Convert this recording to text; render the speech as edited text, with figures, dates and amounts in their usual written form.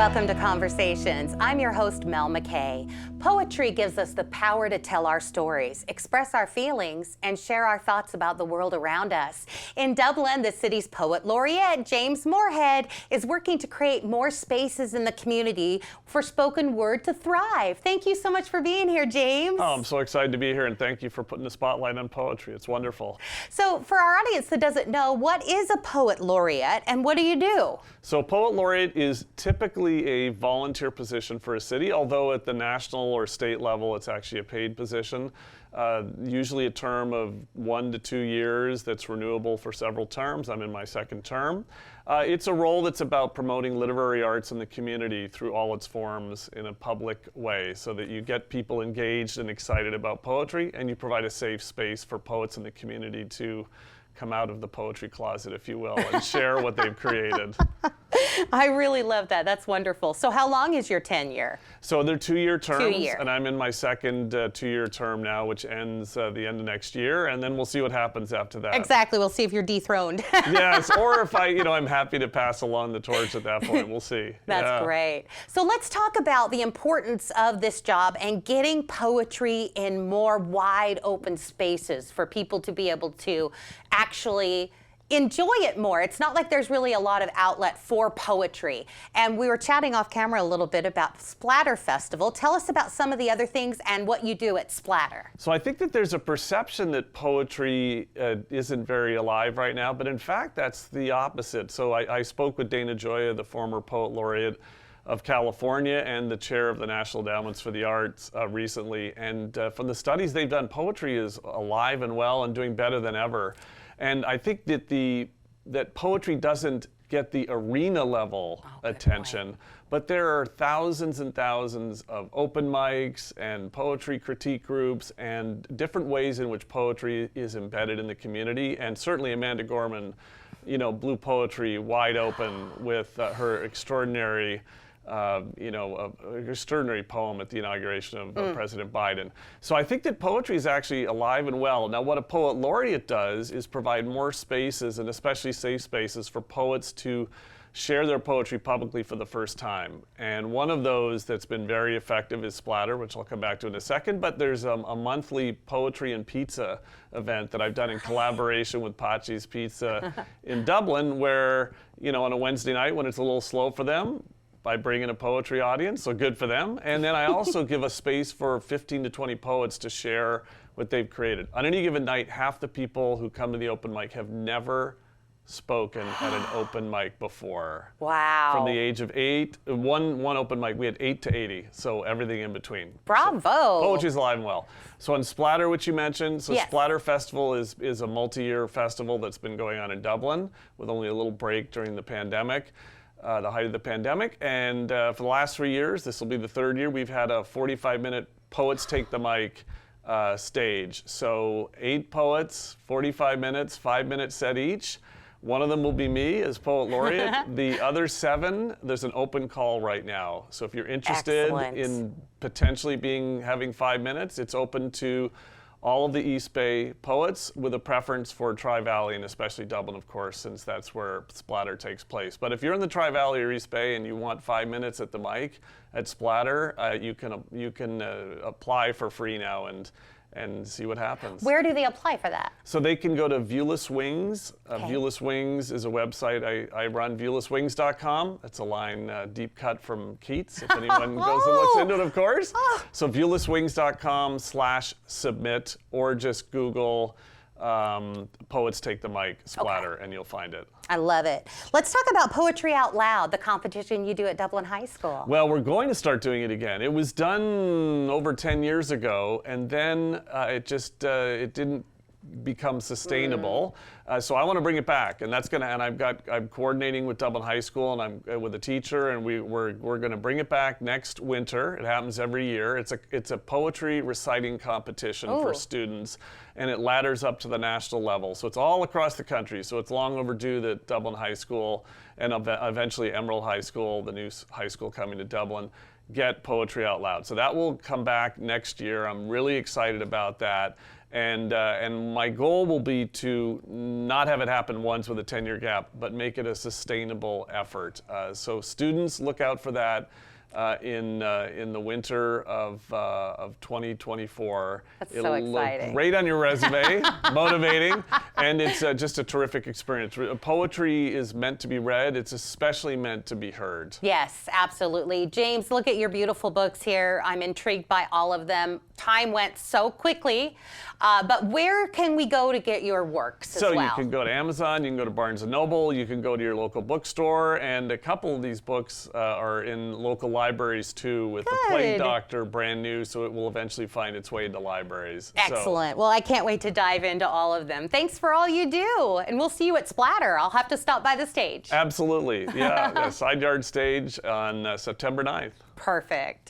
welcome to Conversations. I'm your host, Mel McKay. Poetry gives us the power to tell our stories, express our feelings, and share our thoughts about the world around us. In Dublin, the city's poet laureate, James Morehead, is working to create more spaces in the community for spoken word to thrive. Thank you so much for being here, James. Oh, I'm so excited to be here, and thank you for putting the spotlight on poetry. It's wonderful. So for our audience that doesn't know, what is a poet laureate and what do you do? So poet laureate is typically a volunteer position for a city, although at the national or state level it's actually a paid position. Usually a term of 1 to 2 years that's renewable for several terms. I'm in my second term. It's a role that's about promoting literary arts in the community through all its forms in a public way, so that you get people engaged and excited about poetry, and you provide a safe space for poets in the community to come out of the poetry closet, if you will, and share what they've created. I really love that. That's wonderful. So how long is your tenure? So they're 2-year terms, 2 year. and I'm in my second 2-year term now, which ends the end of next year, and then we'll see what happens after that. Exactly. We'll see if you're dethroned. Yes, or if I'm happy to pass along the torch at that point. We'll see. That's great. So let's talk about the importance of this job and getting poetry in more wide open spaces for people to be able to actually enjoy it more. It's not like there's really a lot of outlet for poetry. And we were chatting off camera a little bit about Splatter Festival. Tell us about some of the other things and what you do at Splatter. So I think that there's a perception that poetry isn't very alive right now, but in fact that's the opposite. So I spoke with Dana Gioia, the former poet laureate of California and the chair of the National Endowments for the Arts recently. And from the studies they've done, poetry is alive and well and doing better than ever. And I think that that poetry doesn't get the arena level attention, but there are thousands and thousands of open mics and poetry critique groups and different ways in which poetry is embedded in the community. And certainly Amanda Gorman, blew poetry wide open with her extraordinary extraordinary poem at the inauguration of President Biden. So I think that poetry is actually alive and well. Now, what a poet laureate does is provide more spaces, and especially safe spaces, for poets to share their poetry publicly for the first time. And one of those that's been very effective is Splatter, which I'll come back to in a second, but there's a monthly poetry and pizza event that I've done in collaboration with Pachi's Pizza in Dublin, where, on a Wednesday night when it's a little slow for them, I bring in a poetry audience, so good for them. And then I also give a space for 15 to 20 poets to share what they've created. On any given night, half the people who come to the open mic have never spoken at an open mic before. Wow. From the age of 8, one open mic, we had 8 to 80, so everything in between. Bravo. So poetry's alive and well. So in Splatter, which you mentioned, Yes. Splatter Festival is a multi-year festival that's been going on in Dublin with only a little break during the pandemic. The height of the pandemic, and for the last 3 years, this will be the third year, we've had a 45-minute Poets Take the Mic stage. So 8 poets, 45 minutes, 5-minute set each. One of them will be me as poet laureate. The other 7, there's an open call right now. So if you're interested Excellent. in potentially having 5 minutes, it's open to all of the East Bay poets, with a preference for Tri-Valley, and especially Dublin, of course, since that's where Splatter takes place. But if you're in the Tri-Valley or East Bay and you want 5 minutes at the mic at Splatter, you can apply for free now and see what happens. Where do they apply for that? So they can go to Viewless Wings. Okay. Viewless Wings is a website I run, viewlesswings.com. That's a line deep cut from Keats, if anyone goes and looks into it, of course. So viewlesswings.com/submit, or just Google Poets Take the Mic Splatter, and you'll find it. I love it. Let's talk about Poetry Out Loud, the competition you do at Dublin High School. Well, we're going to start doing it again. It was done over 10 years ago, and then it didn't become sustainable. So I want to bring it back, and I'm coordinating with Dublin High School, and I'm with a teacher, and we're going to bring it back next winter. It happens every year. It's a poetry reciting competition for students, and it ladders up to the national level. So it's all across the country. So it's long overdue that Dublin High School and eventually Emerald High School, the new high school coming to Dublin, get poetry out loud. So that will come back next year. I'm really excited about that. And my goal will be to not have it happen once with a 10-year gap, but make it a sustainable effort. So students, look out for that in the winter of 2024. That's It'll so exciting. look great on your resume, motivating, and it's just a terrific experience. Poetry is meant to be read. It's especially meant to be heard. Yes, absolutely. James, look at your beautiful books here. I'm intrigued by all of them. Time went so quickly, but where can we go to get your works as well? So you can go to Amazon, you can go to Barnes & Noble, you can go to your local bookstore, and a couple of these books are in local libraries too, with The Plague Doctor brand new, so it will eventually find its way into libraries. Excellent. Well, I can't wait to dive into all of them. Thanks for all you do, and we'll see you at Splatter. I'll have to stop by the stage. Absolutely, yeah, the Side Yard Stage on September 9th. Perfect.